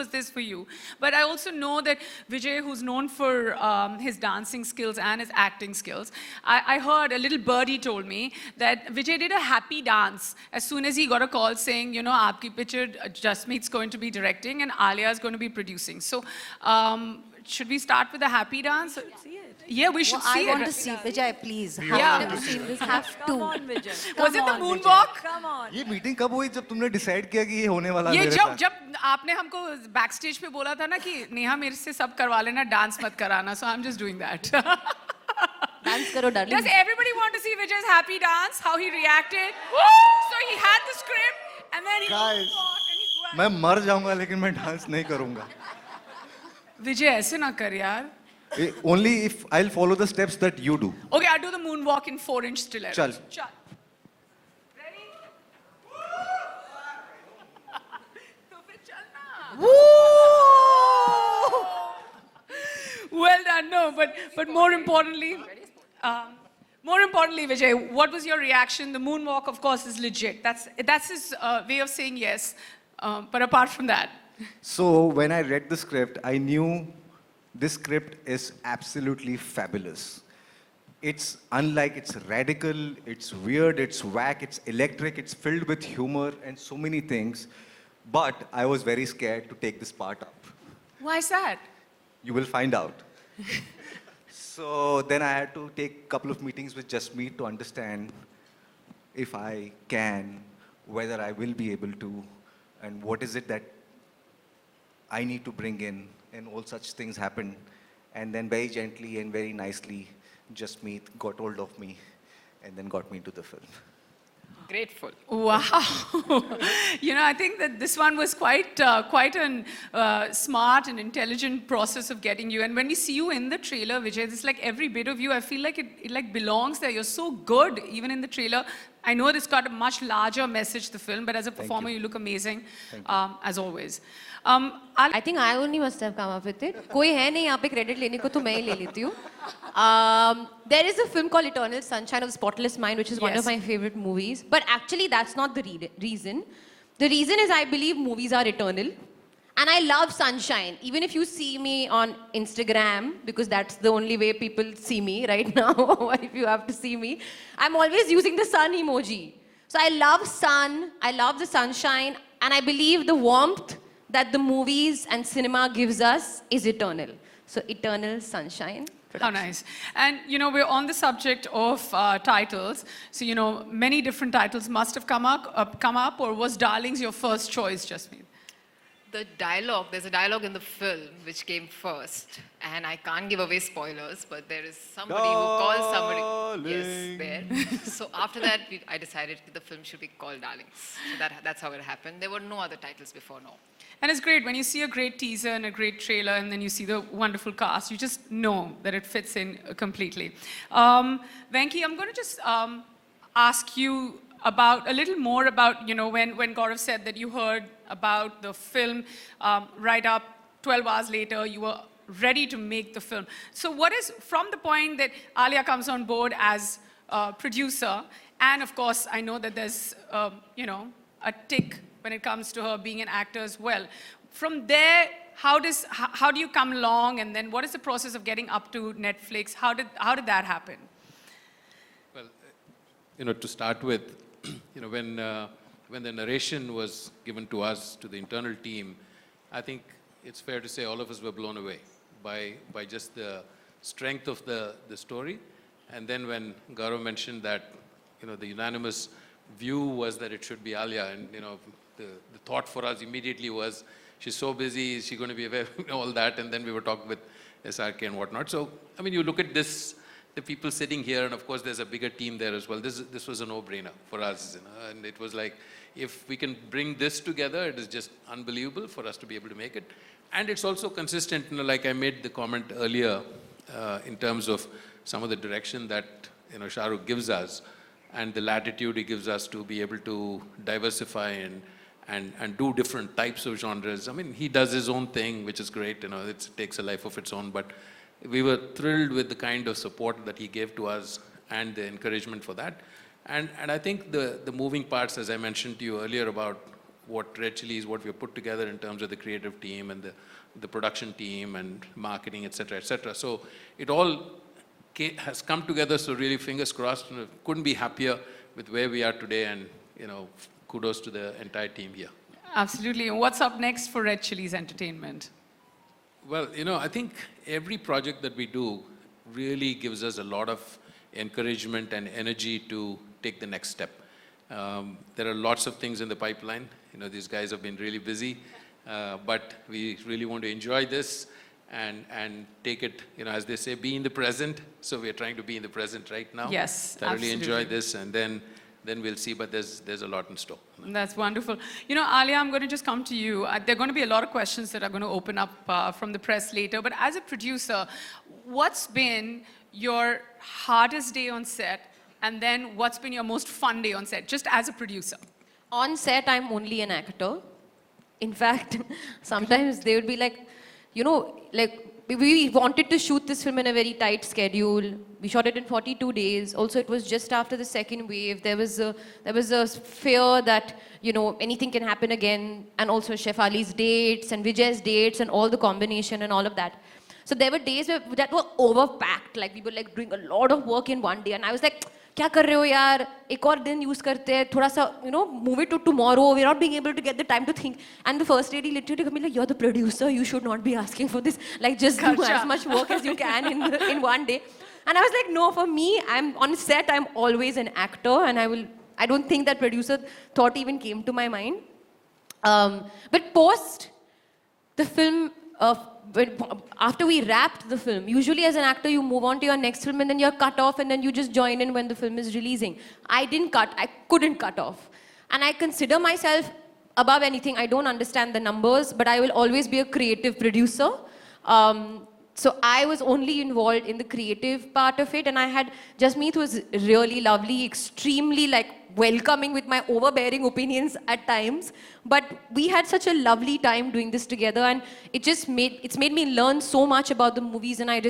was this for you? But I also know that Vijay, who's known for his dancing skills and his acting skills, I heard a little birdie told me that Vijay did a happy dance as soon as he got a call saying, you know, aapki picture, Jasmeet's going to be directing and Alia is going to be producing. So should we start with a happy dance? Yeah, we should see it. I want to see Vijay, please. Yeah. I've never seen this. Have to. Come on, Vijay. Was it the moonwalk? Come on. ये meeting कब हुई जब तुमने decide किया कि ये होने वाला है ये मेरे जब साथ? जब आपने हमको बैकस्टेज पे बोला था ना कि नेहा मेरे से सब करवा लेना डांस मत कराना, so I'm just doing that. Dance karo, darling. Does everybody want to see Vijay's happy dance? How he reacted? So he had the script and then he Guys, walked and he मैं मर जाऊंगा लेकिन मैं dance नहीं करूंगा. Vijay ऐसे ना कर यार. Only if I'll follow the steps that you do. Okay, I'll do the moonwalk in 4-inch stiletto. चल. Chal. Ready? तो फिर चलना. Well done. No, but more importantly, Vijay, what was your reaction? The moonwalk, of course, is legit. That's his way of saying yes. But apart from that. So when I read the script, I knew this script is absolutely fabulous. It's unlike, it's radical, it's weird, it's whack, it's electric, it's filled with humor and so many things. But I was very scared to take this part up. Why is that? You will find out. So then I had to take a couple of meetings with Jasmeet to understand if I can, whether I will be able to, and what is it that I need to bring in, and all such things happened. And then very gently and very nicely, Jasmeet got hold of me and then got me into the film. Grateful. Wow. You know, I think that this one was quite an smart and intelligent process of getting you. And when we see you in the trailer, Vijay, it's like every bit of you, I feel like it like belongs there. You're so good, even in the trailer. I know this got a much larger message, the film, but as a performer, you look amazing, as always. I think I only must have come up with it. कोई है नहीं यहाँ पे credit लेने को तो मैं ही ले लेती हूँ. There is a film called Eternal Sunshine of the Spotless Mind, which is one of my favorite movies. But actually, that's not the reason. The reason is I believe movies are eternal. And I love sunshine. Even if you see me on Instagram, because that's the only way people see me right now, if you have to see me, I'm always using the sun emoji. So I love sun, I love the sunshine, and I believe the warmth that the movies and cinema gives us is eternal. So Eternal Sunshine. How nice. And, you know, we're on the subject of titles. So, you know, many different titles must have come up, or was Darlings your first choice, Jasmeet? The dialogue, there's a dialogue in the film which came first, and I can't give away spoilers, but there is somebody who calls somebody. Yes, there. So after that, I decided the film should be called Darlings. So that's how it happened. There were no other titles before, no. And it's great when you see a great teaser and a great trailer, and then you see the wonderful cast. You just know that it fits in completely. Venki, I'm going to just ask you about a little more about, you know, when Gaurav said that you heard about the film right up 12 hours later, you were ready to make the film. So what is, from the point that Alia comes on board as a producer, and of course, I know that there's, you know, a tick when it comes to her being an actor as well. From there, how do you come along, and then what is the process of getting up to Netflix? How did that happen? Well, you know, to start with, you know, when the narration was given to us, to the internal team, I think it's fair to say all of us were blown away by just the strength of the story. And then when Gaurav mentioned that, you know, the unanimous view was that it should be Alia, and, you know, the thought for us immediately was, she's so busy, is she going to be aware, all that, and then we were talking with SRK and whatnot. So, I mean, you look at this, the people sitting here, and of course there's a bigger team there as well. This was a no-brainer for us, you know, and it was like, if we can bring this together, it is just unbelievable for us to be able to make it. And it's also consistent, you know, like I made the comment earlier, in terms of some of the direction that, you know, Shah Rukh gives us, and the latitude he gives us to be able to diversify and do different types of genres. I mean, he does his own thing, which is great, you know, it takes a life of its own, but we were thrilled with the kind of support that he gave to us and the encouragement for that. And I think the moving parts, as I mentioned to you earlier about what Red Chilli is, what we have put together in terms of the creative team and the production team and marketing, etc., etc. So it all has come together. So really, fingers crossed. Couldn't be happier with where we are today, and kudos to the entire team here. Absolutely. And what's up next for Red Chilli's entertainment? Well, I think every project that we do really gives us a lot of encouragement and energy to take the next step. There are lots of things in the pipeline. These guys have been really busy, but we really want to enjoy this and take it, as they say, be in the present. So we are trying to be in the present right now. Yes, thoroughly absolutely. enjoy this, and then we'll see. But there's a lot in store. That's wonderful. Alia, I'm going to just come to you. There are going to be a lot of questions that are going to open up from the press later. But as a producer, what's been your hardest day on set? And then what's been your most fun day on set, just as a producer? On set, I'm only an actor. In fact, sometimes they would be like, we wanted to shoot this film in a very tight schedule. We shot it in 42 days. Also, it was just after the second wave. There was a fear that, anything can happen again. And also Shefali's dates and Vijay's dates and all the combination and all of that. So there were days that were overpacked. Like we were doing a lot of work in one day. And I was like, क्या कर रहे हो यार, एक और दिन use करते हैं, थोड़ा सा, move it to tomorrow. We're not being able to get the time to think. And the first lady literally told me like, you're the producer, you should not be asking for this. Like just do as much work as you can in one day. And I was like, no, for me, I'm on set, I'm always an actor, and I don't think that producer thought even came to my mind. But post the film, after we wrapped the film, usually as an actor you move on to your next film and then you're cut off and then you just join in when the film is releasing. I couldn't cut off. And I consider myself above anything. I don't understand the numbers, but I will always be a creative producer. So I was only involved in the creative part of it, and Jasmeet was really lovely, extremely welcoming with my overbearing opinions at times. But we had such a lovely time doing this together, and it's made me learn so much about the movies, and I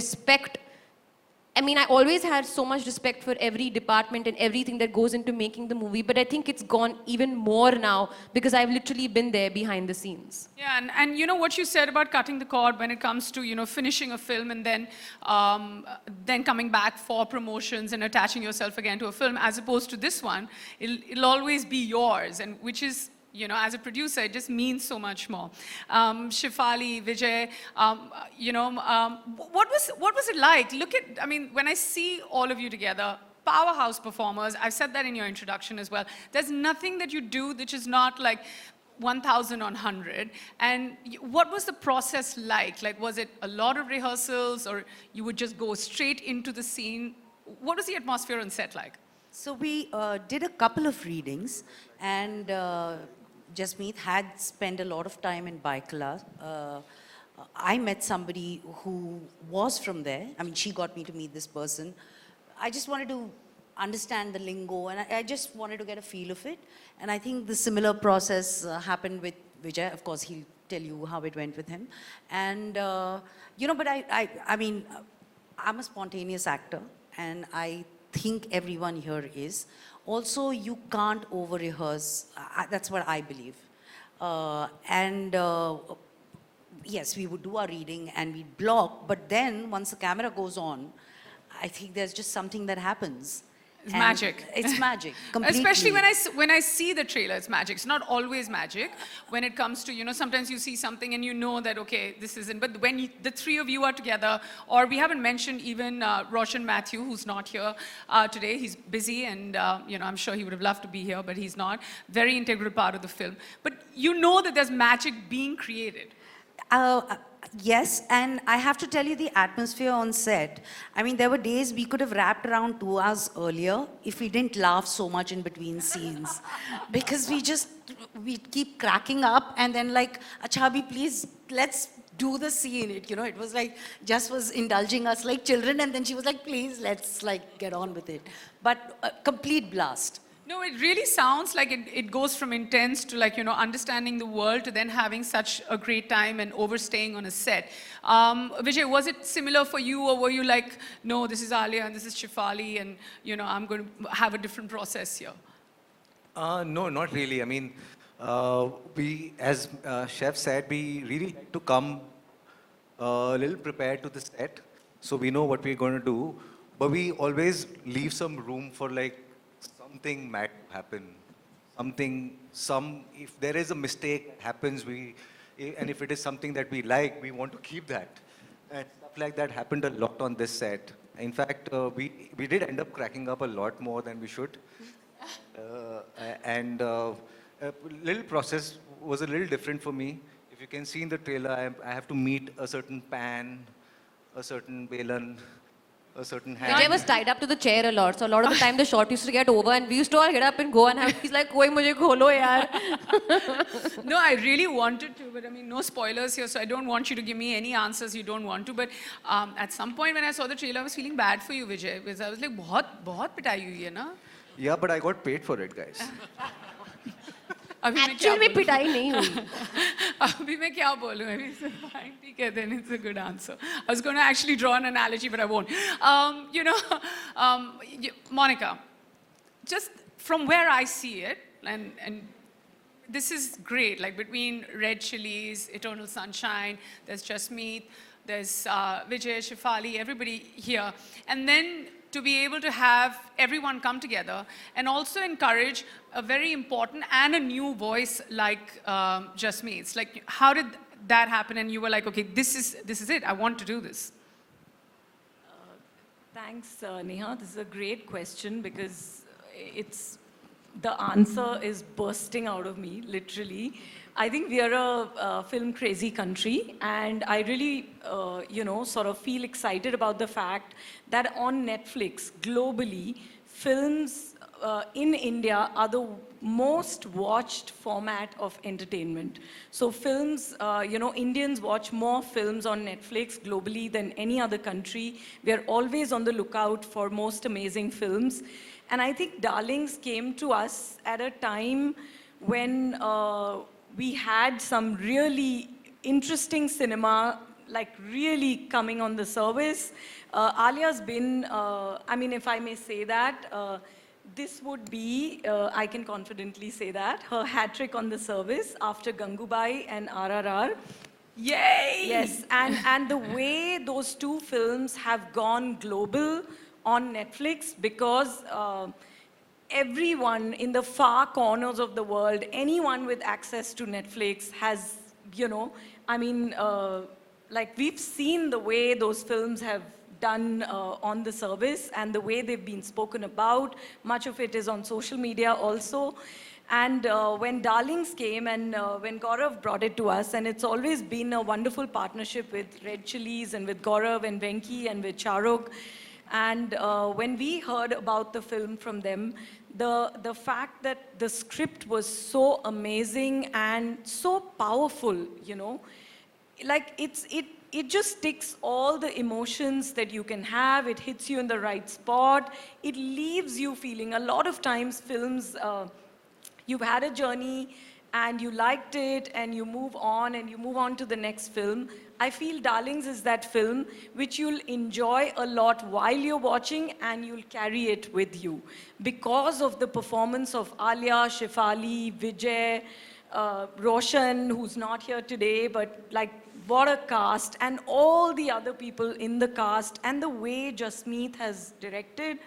always had so much respect for every department and everything that goes into making the movie, but I think it's gone even more now because I've literally been there behind the scenes. Yeah, and what you said about cutting the cord when it comes to, finishing a film and then coming back for promotions and attaching yourself again to a film, as opposed to this one, it'll always be yours, and which is, as a producer, it just means so much more. Shefali, Vijay, what was it like? When I see all of you together, powerhouse performers, I've said that in your introduction as well. There's nothing that you do which is not 1,000 on 100. And what was the process like? Was it a lot of rehearsals, or you would just go straight into the scene? What was the atmosphere on set like? So we did a couple of readings, and Jasmeet had spent a lot of time in Baikala. I met somebody who was from there. She got me to meet this person. I just wanted to understand the lingo, and I just wanted to get a feel of it. And I think the similar process happened with Vijay. Of course, he'll tell you how it went with him. And, but I'm a spontaneous actor, and I think everyone here is. Also, you can't over-rehearse. That's what I believe. Yes, we would do our reading and we'd block, but then once the camera goes on, I think there's just something that happens. It's magic. It's magic, completely. Especially when I see the trailer, it's magic. It's not always magic. When it comes to, sometimes you see something and you know that, okay, this isn't. But when the three of you are together, or we haven't mentioned even Roshan Matthew, who's not here today. He's busy, and I'm sure he would have loved to be here, but he's not. Very integral part of the film. But you know that there's magic being created. Yes, and I have to tell you the atmosphere on set. There were days we could have wrapped around 2 hours earlier if we didn't laugh so much in between scenes. Because we keep cracking up and then Achabhi, please, let's do the scene. It was Just was indulging us like children, and then she was like, please, let's get on with it. But a complete blast. No, it really sounds like it goes from intense to understanding the world to then having such a great time and overstaying on a set. Vijay, was it similar for you, or were you like, no, this is Alia and this is Shefali, and I'm going to have a different process here? No, not really. As Chef said, we really like to come a little prepared to the set, so we know what we're going to do. But we always leave some room for like something might happen, if there is a mistake that happens, and if it is something that we like, we want to keep that. And stuff like that happened a lot on this set. In fact, we did end up cracking up a lot more than we should. And little process was a little different for me. If you can see in the trailer, I have to meet a certain pan, a certain balan, a certain hand. Vijay was tied up to the chair a lot, so a lot of the time the shot used to get over and we used to all get up and go and he's like, koi mujhe kholo yaar. No, I really wanted to, but I mean, no spoilers here, so I don't want you to give me any answers you don't want to. But at some point when I saw the trailer, I was feeling bad for you, Vijay, because I was like, बहुत पिटाई हुई है ना? Yeah, but I got paid for it, guys. Actually में पिटाई नहीं हुई. अभी मैं क्या बोलूँ? I mean, fine, ठीक है, then it's a good answer. I was going to actually draw an analogy, but I won't. Monica, just from where I see it, and this is great, like between Red Chillies, Eternal Sunshine, there's Jasmeet, there's Vijay, Shefali, everybody here. And then to be able to have everyone come together and also encourage a very important and a new voice like Jasmeet. It's like, how did that happen? And you were like, okay, this is it. I want to do this. Thanks, Neha. This is a great question because the answer is bursting out of me, literally. I think we are a film crazy country, and I really, sort of feel excited about the fact that on Netflix, globally, films in India are the most watched format of entertainment. So films, Indians watch more films on Netflix globally than any other country. We are always on the lookout for most amazing films. And I think Darlings came to us at a time when we had some really interesting cinema, like really coming on the service. Alia's been, if I may say that, this would be, I can confidently say that, her hat trick on the service after Gangubai and RRR. Yay! Yes, and the way those two films have gone global on Netflix because everyone in the far corners of the world, anyone with access to Netflix has, we've seen the way those films have done on the service and the way they've been spoken about. Much of it is on social media also. And when Darlings came and when Gaurav brought it to us, and it's always been a wonderful partnership with Red Chillies and with Gaurav and Venki and with Charuk. And when we heard about the film from them, the fact that the script was so amazing and so powerful, like it just ticks all the emotions that you can have. It hits you in the right spot. It leaves you feeling, a lot of times films, you've had a journey and you liked it and you move on to the next film. I feel Darlings is that film which you'll enjoy a lot while you're watching and you'll carry it with you because of the performance of Alia, Shefali, Vijay, Roshan, who's not here today, but like what a cast, and all the other people in the cast, and the way Jasmeet has directed.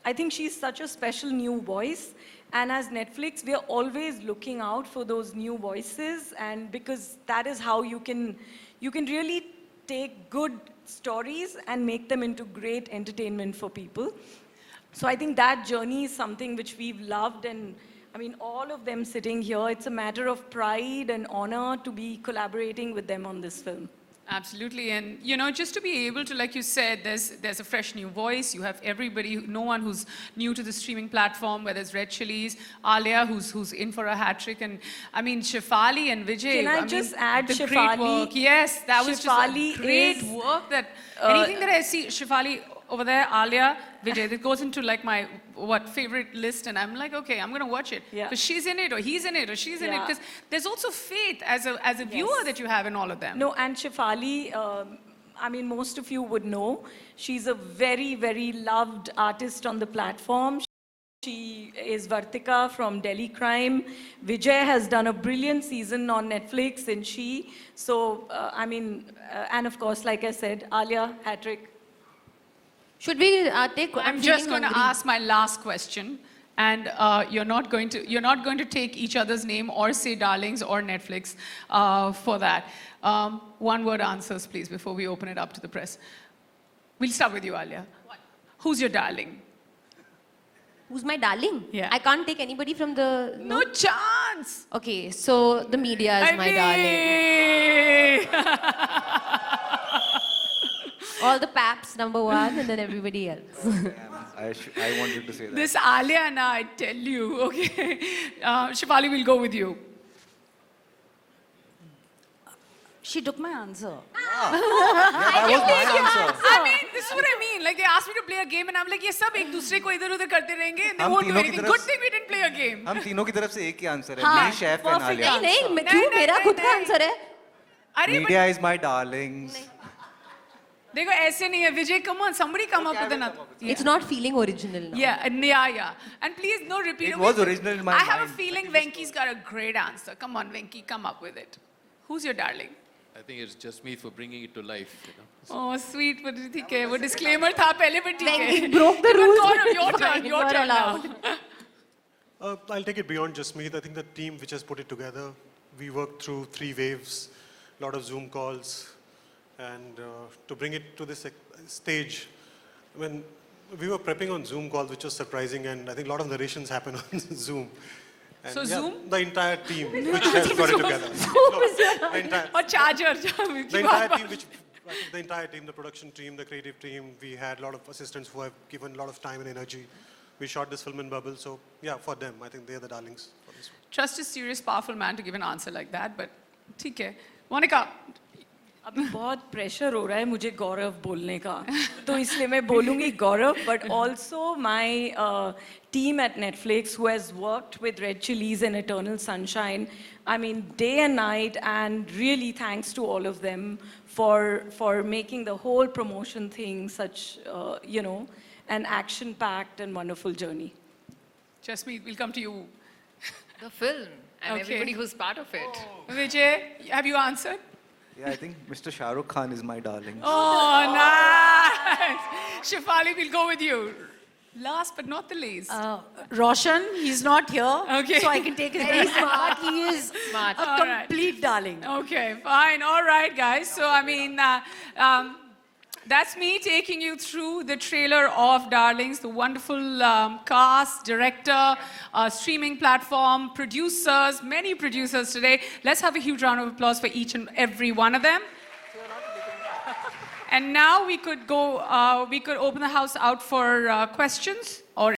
I think she's such a special new voice. And as Netflix, we are always looking out for those new voices, and because that is how you can really take good stories and make them into great entertainment for people. So I think that journey is something which we've loved, and all of them sitting here, it's a matter of pride and honor to be collaborating with them on this film. Absolutely, and just to be able to, like you said, there's a fresh new voice. You have everybody, no one who's new to the streaming platform, whether it's Red Chillies, Alia, who's in for a hat trick, and Shefali and Vijay. Can I just add the Shefali? Great work. Yes, that was Shefali just great work. That anything that I see, Shefali over there, Alia, Vijay, that goes into like my favorite list, and I'm like, okay, I'm gonna watch it because she's in it, or he's in it, or she's in it. Because there's also faith as a viewer that you have in all of them. No, and Shefali, most of you would know, she's a very, very loved artist on the platform. She is Vartika from Delhi Crime. Vijay has done a brilliant season on Netflix in She. So, and of course, like I said, Alia, hat-trick. Should we take? I'm feeling just going to hungry. ask my last question, and you're not going to take each other's name or say darlings or Netflix for that. One-word answers, please, before we open it up to the press. We'll start with you, Alia. What? Who's your darling? Who's my darling? Yeah. I can't take anybody from the. No chance. Okay, so the media is my darling. All the paps, number one, and then everybody else. I wanted to say that. This Alia and I tell you, okay. Shefali, we'll go with you. She took my answer. That was my answer. I mean, this is what I mean. Like, they asked me to play a game, and I'm like, ये सब एक दूसरे को इधर-उधर करते रहेंगे, and they हम won't do तीनों की anything. तरफ Good thing we didn't play a game. हम तीनों की तरफ से एक ही आंसर है. हाँ, Me, Chef and perfect Alia. नहीं, नहीं, क्यों नहीं, मेरा नहीं, खुद का नहीं। आंसर है? अरे, Media is my darlings. देखो ऐसे नहीं है. Vijay, come on, somebody come up with another. It's not feeling original now. Yeah. And please, no repeat. It was original in my I have a mind. feeling Venki's got a great answer. Come on, Venki, come up with it. Who's your darling? I think it's just me for bringing it to life. Oh, sweet. But ठीक है. वो disclaimer था पहले भी ठीक है. Venki broke the But rules. Gaurav, your Fine, turn. Your you're turn allowed. now. I'll take it beyond just me. I think the team which has put it together, we worked through 3 waves, a lot of Zoom calls, and to bring it to this stage, when we were prepping on Zoom calls, which was surprising, and I think a lot of narrations happen on Zoom. And So Zoom? The entire team which has got it together. The entire, और charger. the entire team, I think the entire team, the production team, the creative team, we had a lot of assistants who have given a lot of time and energy. We shot this film in bubble, so yeah, for them, I think they're the darlings for this one. Trust a serious, powerful man to give an answer like that, but ठीक है. Monica, अभी बहुत pressure हो रहा है मुझे गौरव बोलने का तो इसलिए मैं बोलूँगी गौरव but also my team at Netflix who has worked with Red Chillies and Eternal Sunshine, I mean day and night, and really thanks to all of them for making the whole promotion thing such an action-packed and wonderful journey. Jasmeet, we'll come to you. The film and Okay. everybody who's part of it. Vijay, have you answered? Yeah, I think Mr. Shah Rukh Khan is my darling. Oh, nice. Shefali, we'll go with you. Last but not the least. Roshan, he's not here, Okay. so I can take his very smart. He is Smart. a All right. complete darling. Okay, fine. All right, guys. So, I mean, that's me taking you through the trailer of Darlings, the wonderful cast, director, streaming platform, producers, many producers today. Let's have a huge round of applause for each and every one of them. And now we could open the house out for questions or